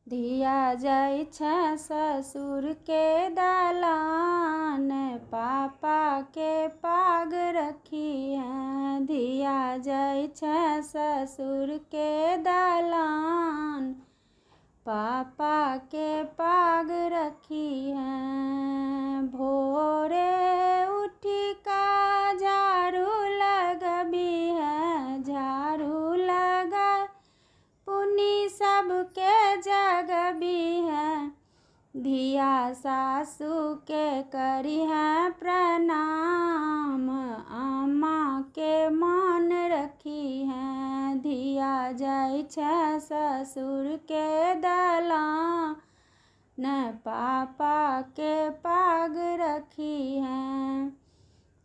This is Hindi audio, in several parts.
धिया जाइ छै ससुर के दलान, पापा के पाग रखी है। धिया जाइ छै ससुर के दलान, पापा के पाग रखी है। भोरे उठी का झाड़ू लगबी है, झाड़ू लगा पुनी सबके जगबी है। धिया सासू के करी है प्रणाम, अम्मा के मान रखी है। धिया जाइ छै ससुर के दलान, पापा के पाग रखी है।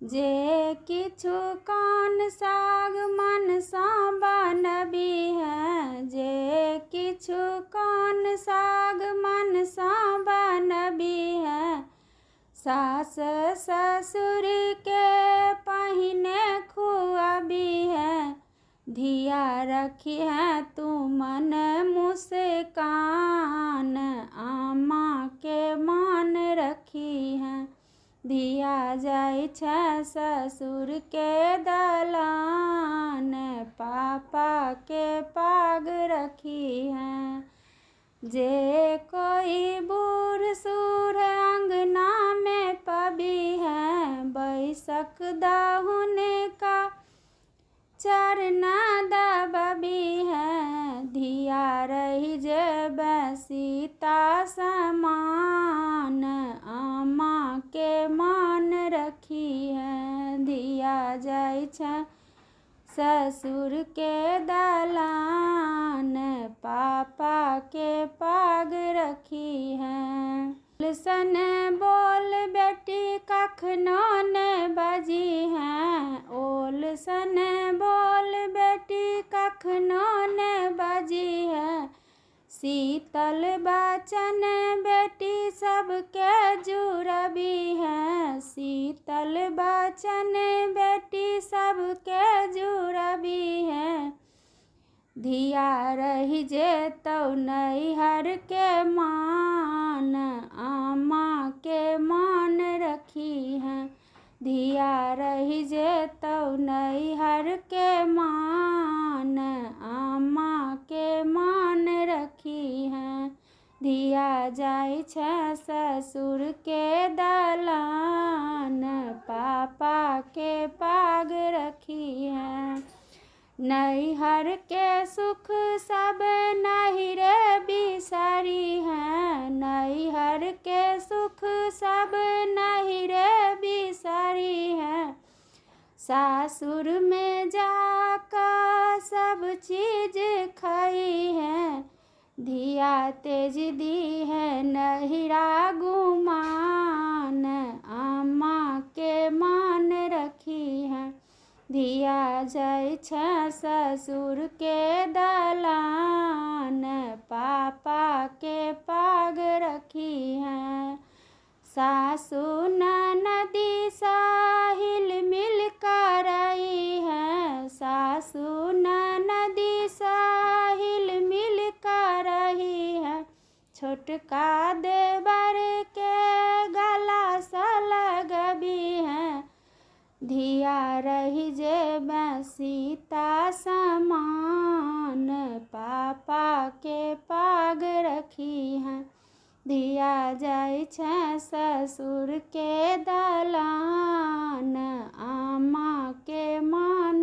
जे किछु कान साग मन सा बनबी है, जे किछु कान साग मन सा बनबी है। सास ससुर के पहिने खुआबी है, धिया रखी है तू मन मुस्कान, अम्मा के मान रखी है। धिया जाइ छै ससुर के दलान, पापा के पाग रखी है। जे कोई बूढ़ सूढ़ अंगना में पबी है, बैसक दाहुन का चरण दबबी है। धिया रही जे सीता समान, अम्मा के मान रखी है। धिया जाइ छै ससुर के दलान, पापा के पाग रखी है। सन बोल बेटी कखनो ने बजी है, ओल सन बोल बेटी कखनो ने बजी है। शीतल बचन बेटी सबके जुड़बी है, शीतल बचन बेटी सबके जुड़बी है। धिया रही जेतौ नैहर के मान, अम्मा के मान रखी है। धिया रही जेतौ नैहर के मान, अम्मा के मान रखी है। धिया जाइ छै ससुर के दलान, पापा के पाग रखी है। नैहर के सुख सब नहिरे बिसरी है, नैहर के सुख सब नहिरे बिसरी है। सासुर में जाकर सब चीज खाई है, धिया तेज दी है नहिरा गुमान, अम्मा के मान रखी है। धिया जाइ छै ससुर के दलान, पापा के पाग रखी है। सासू ननदी साहिल मिल कर रही है, सासू ननदी साहिल मिल कर रही है। छोटका देवर के गला सा लगबी है, धिया रही जे सीता समान, पापा के पाग रखी है। धिया जाइ छै ससुर के दलान, अम्मा के मान